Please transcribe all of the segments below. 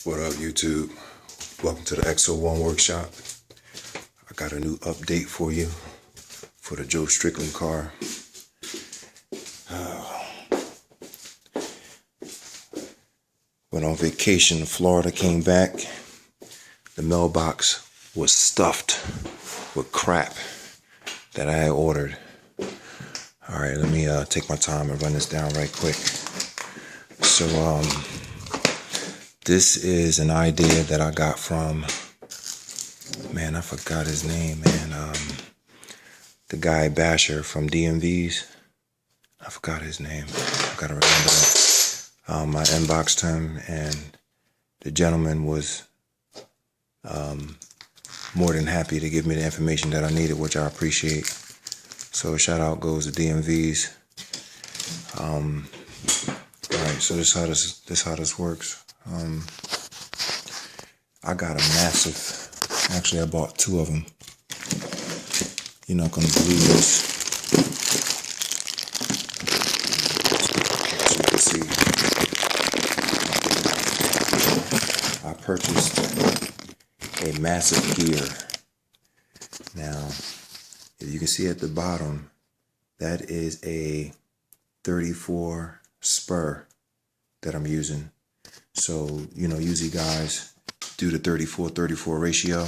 What up, YouTube? Welcome to the Xo1 workshop. I got a new update for you for the Joe Strickland car. Went on vacation to Florida, came back. The mailbox was stuffed with crap that I had ordered. All right, let me take my time and run this down right quick. So, this is an idea that I got from, man, I forgot his name, man. The guy Basher from DMVs. I forgot his name. I gotta remember that. I inboxed him, and the gentleman was more than happy to give me the information that I needed, which I appreciate. So shout out goes to DMVs. All right, so this is how this works. I got a massive, actually I bought two of them. You're not gonna believe this. As you can see, I purchased a massive gear. Now, if you can see at the bottom, that is a 34 spur that I'm using. So, you know, usually guys do the 34-34 ratio.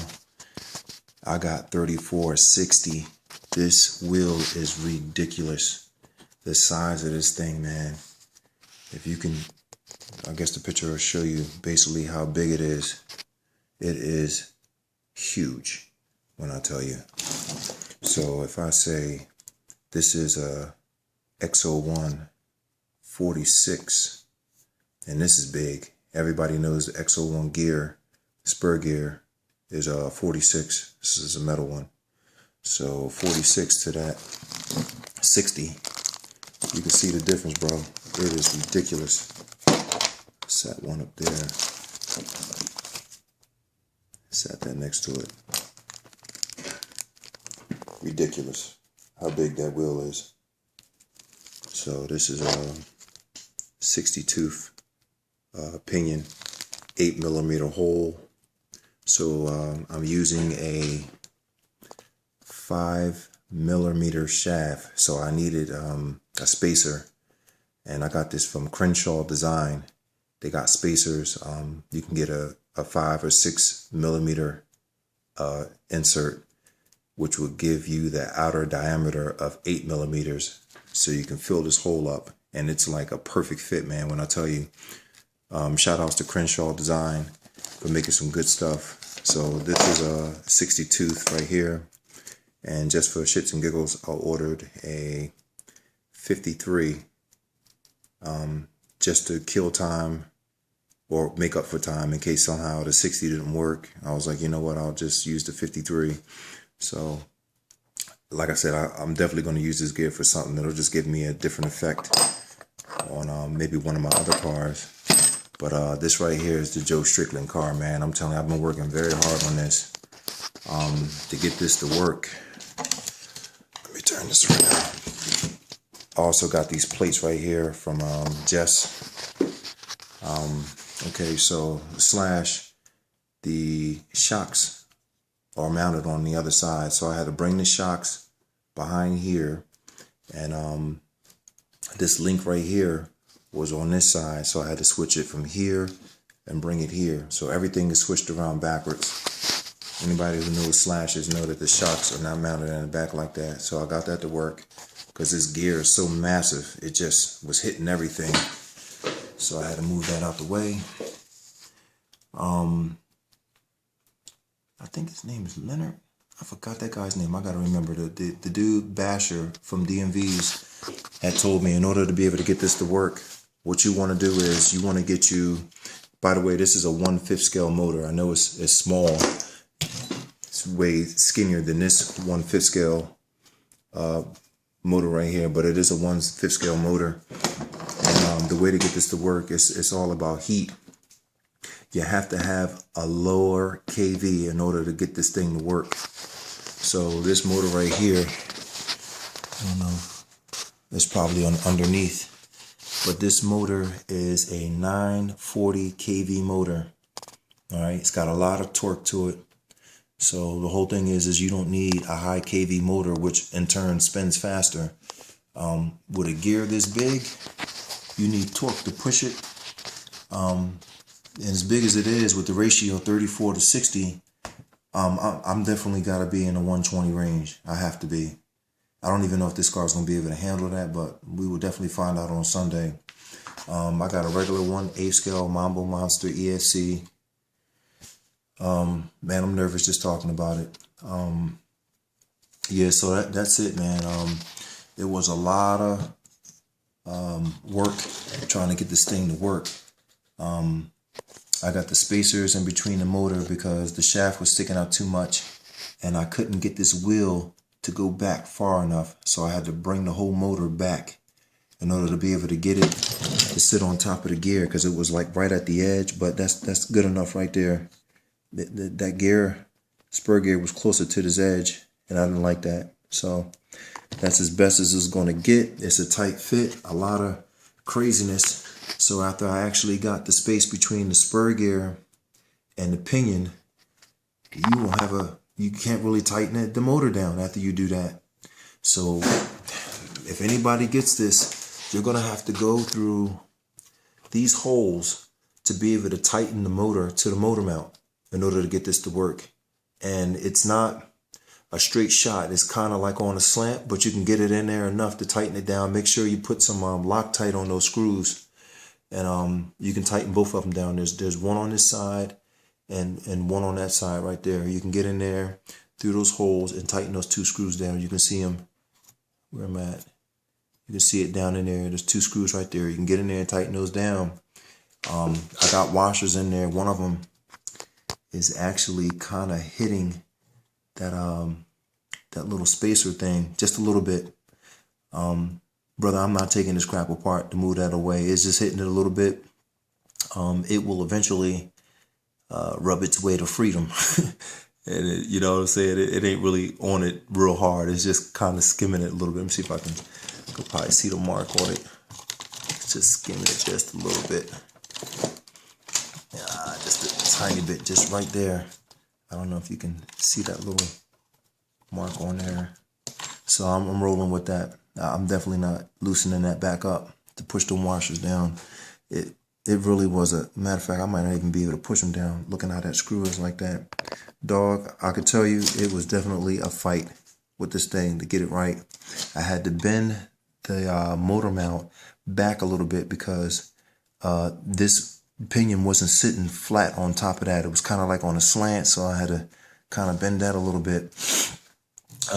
I got 34-60. This wheel is ridiculous. The size of this thing, man. If you can, I guess the picture will show you basically how big it is. It is huge when I tell you. So if I say this is a Xo1 46, and this is big. Everybody knows the Xo1 gear, spur gear, is 46. This is a metal one. So 46 to that 60. You can see the difference, bro. It is ridiculous. Set one up there. Set that next to it. Ridiculous how big that wheel is. So this is a 60 tooth pinion, 8mm hole. So I'm using a 5mm shaft. So I needed a spacer, and I got this from Crenshaw Design. They got spacers. You can get a 5 or 6mm insert, which will give you the outer diameter of 8mm. So you can fill this hole up, and it's like a perfect fit, man. When I tell you, shout outs to Crenshaw Design for making some good stuff. So this is a 60 tooth right here, and just for shits and giggles, I ordered a 53 just to kill time or make up for time in case somehow the 60 didn't work. I was like, you know what, I'll just use the 53. So like I said, I'm definitely going to use this gear for something that'll just give me a different effect on maybe one of my other cars. But this right here is the Joe Strickland car, man. I'm telling you, I've been working very hard on this to get this to work. Let me turn this around. I also got these plates right here from Jess. Okay, so the shocks are mounted on the other side. So I had to bring the shocks behind here, and this link right here was on this side, so I had to switch it from here and bring it here. So everything is switched around backwards. Anybody who knows slashes know that the shocks are not mounted in the back like that. So I got that to work because this gear is so massive, it just was hitting everything. So I had to move that out the way. I think his name is Leonard. I forgot that guy's name. I gotta remember. The dude Basher from DMVs had told me in order to be able to get this to work, what you want to do is you want to get you. By the way, this is a 1/5 scale motor. I know it's small. It's way skinnier than this 1/5 scale motor right here, but it is a 1/5 scale motor. And the way to get this to work is it's all about heat. You have to have a lower kV in order to get this thing to work. So this motor right here, I don't know, it's probably underneath, but this motor is a 940 kV motor. All right, it's got a lot of torque to it. So the whole thing is you don't need a high kV motor, which in turn spins faster. With a gear this big, you need torque to push it. And as big as it is, with the ratio 34 to 60, I'm definitely got to be in the 120 range. I have to be. I don't even know if this car is going to be able to handle that, but we will definitely find out on Sunday. I got a regular 1/8 scale Mambo Monster ESC. Man, I'm nervous just talking about it. Yeah, so that's it, man. It was a lot of work trying to get this thing to work. I got the spacers in between the motor because the shaft was sticking out too much, and I couldn't get this wheel to go back far enough, so I had to bring the whole motor back in order to be able to get it to sit on top of the gear, because it was like right at the edge. But that's good enough right there. That gear, spur gear, was closer to this edge, and I didn't like that. So that's as best as it's going to get. It's a tight fit, a lot of craziness. So after I actually got the space between the spur gear and the pinion, you can't really tighten the motor down after you do that. So if anybody gets this, you're going to have to go through these holes to be able to tighten the motor to the motor mount in order to get this to work. And it's not a straight shot. It's kind of like on a slant, but you can get it in there enough to tighten it down. Make sure you put some Loctite on those screws, and you can tighten both of them down. There's one on this side and one on that side right there. You can get in there through those holes and tighten those two screws down. You can see them where I'm at. You can see it down in there. There's two screws right there. You can get in there and tighten those down. I got washers in there. One of them is actually kind of hitting that that little spacer thing just a little bit. Brother, I'm not taking this crap apart to move that away. It's just hitting it a little bit. It will eventually rub its way to freedom. And you know what I'm saying? It ain't really on it real hard. It's just kind of skimming it a little bit. Let me see if I can probably see the mark on it. It's just skimming it just a little bit. Yeah, just a tiny bit, just right there. I don't know if you can see that little mark on there. So I'm rolling with that. I'm definitely not loosening that back up to push the washers down. It really was a matter of fact, I might not even be able to push them down looking how that screw is like that. Dog, I could tell you it was definitely a fight with this thing to get it right. I had to bend the motor mount back a little bit because this pinion wasn't sitting flat on top of that. It was kind of like on a slant, so I had to kind of bend that a little bit.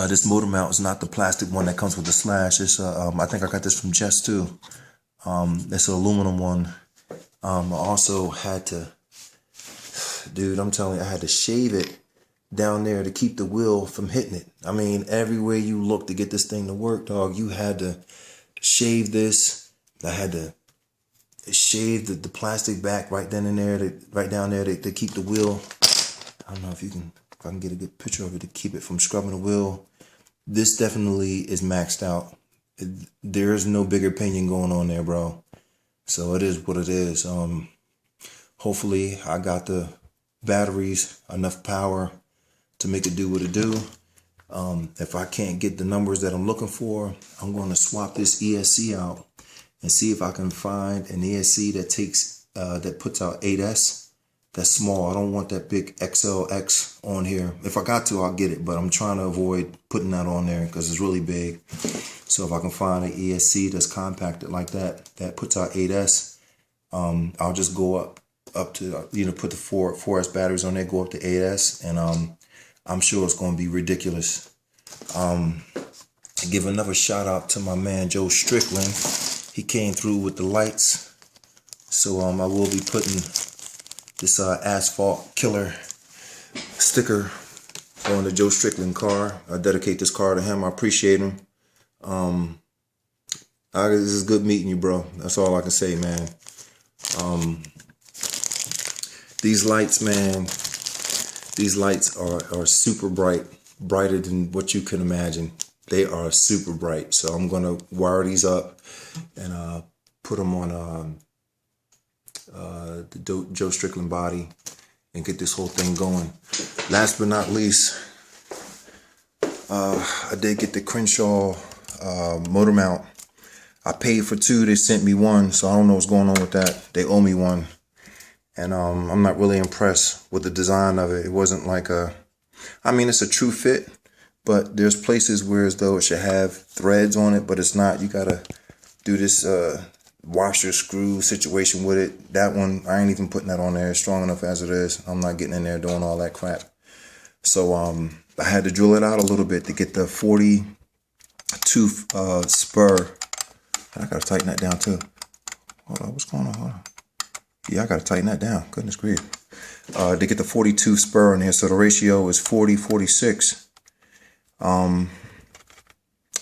This motor mount is not the plastic one that comes with the slash. It's I think I got this from Jess too. It's an aluminum one. I also had to, dude, I'm telling you, I had to shave it down there to keep the wheel from hitting it. I mean, everywhere you look to get this thing to work, dog, you had to shave this. I had to shave the plastic back right then and there, right down there to keep the wheel. I don't know if I can get a good picture of it to keep it from scrubbing the wheel. This definitely is maxed out. There's no bigger pinion going on there, bro. So it is what it is. Hopefully I got the batteries, enough power to make it do what it do. If I can't get the numbers that I'm looking for, I'm going to swap this ESC out and see if I can find an ESC that takes that puts out 8S. That's small. I don't want that big XLX on here. If I got to, I'll get it, but I'm trying to avoid putting that on there because it's really big. So if I can find an ESC that's compacted like that, that puts out 8S, I'll just go up to, put the 4S batteries on there, go up to 8S, and I'm sure it's going to be ridiculous. Give another shout out to my man, Joe Strickland. He came through with the lights. So I will be putting this asphalt killer sticker on the Joe Strickland car. I dedicate this car to him. I appreciate him. This is good meeting you, bro. That's all I can say, man. These lights, man, these lights are super bright, brighter than what you can imagine. They are super bright. So I'm going to wire these up and put them on the Joe Strickland body. and get this whole thing going. Last but not least, I did get the Crenshaw motor mount. I paid for 2, they sent me 1, so I don't know what's going on with that. They owe me 1. And I'm not really impressed with the design of it. It wasn't like I mean, it's a true fit, but there's places where as though it should have threads on it, but it's not. You gotta do this washer screw situation with it. That one, I ain't even putting that on there. It's strong enough as it is. I'm not getting in there doing all that crap. So I had to drill it out a little bit to get the 42 spur. I gotta tighten that down too. Hold on, what's going on? Hold on. Yeah, I gotta tighten that down. Goodness grief. To get the 42 spur in here, so the ratio is 40-46.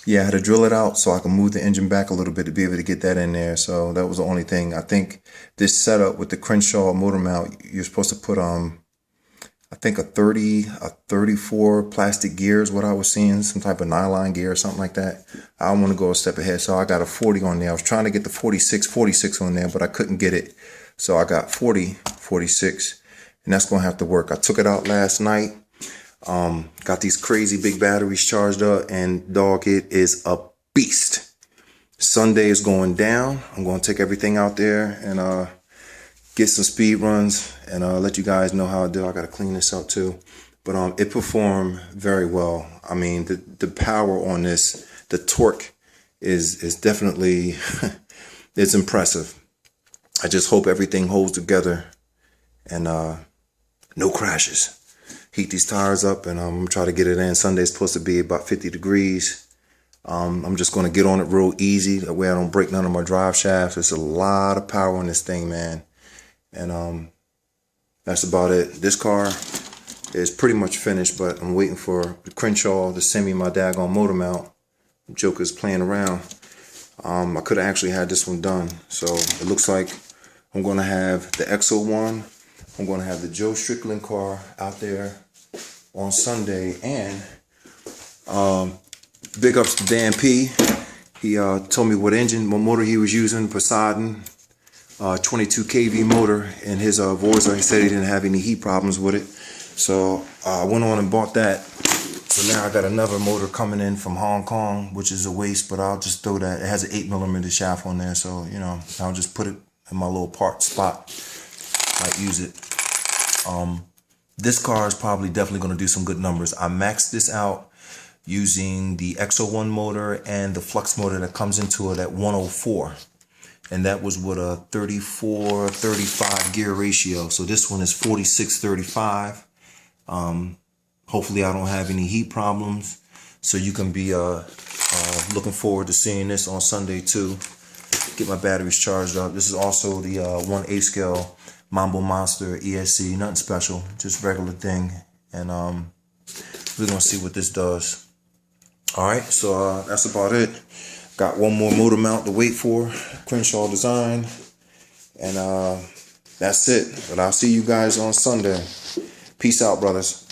Yeah, I had to drill it out so I can move the engine back a little bit to be able to get that in there. So that was the only thing. I think this setup with the Crenshaw motor mount, you're supposed to put I think a 34 plastic gear is what I was seeing, some type of nylon gear or something like that. I want to go a step ahead, so I got a 40 on there. I was trying to get the 46 on there, but I couldn't get it. So I got 46, and that's going to have to work. I took it out last night. Got these crazy big batteries charged up, and dog, it is a beast. Sunday is going down. I'm going to take everything out there and get some speed runs and let you guys know how I do. I got to clean this up too. But it performed very well. I mean, the power on this, the torque is definitely, it's impressive. I just hope everything holds together and no crashes. Heat these tires up and I'm gonna try to get it in. Sunday's supposed to be about 50 degrees. I'm just gonna get on it real easy. That way I don't break none of my drive shafts. There's a lot of power on this thing, man. And that's about it. This car is pretty much finished, but I'm waiting for the Crenshaw to send me my daggone motor mount. Joker's playing around. I could have actually had this one done. So it looks like I'm gonna have the Xo1. I'm gonna have the Joe Strickland car out there on Sunday, and big ups to Dan P. He told me what motor he was using, Poseidon. 22 kV motor in his Vorza. He said he didn't have any heat problems with it, so I went on and bought that. So now I got another motor coming in from Hong Kong, which is a waste, but I'll just throw that. It has an 8mm shaft on there, so you know, I'll just put it in my little part spot. Might use it. This car is probably definitely going to do some good numbers. I maxed this out using the Xo1 motor and the flux motor that comes into it at 104. And that was with a 34-35 gear ratio. So this one is 46-35. Hopefully I don't have any heat problems. So you can be looking forward to seeing this on Sunday too. Get my batteries charged up. This is also the 1/8 scale Mambo Monster ESC. Nothing special, just regular thing. And we're gonna see what this does. All right, so that's about it. Got one more motor mount to wait for, Crenshaw design, and that's it. But I'll see you guys on Sunday. Peace out, brothers.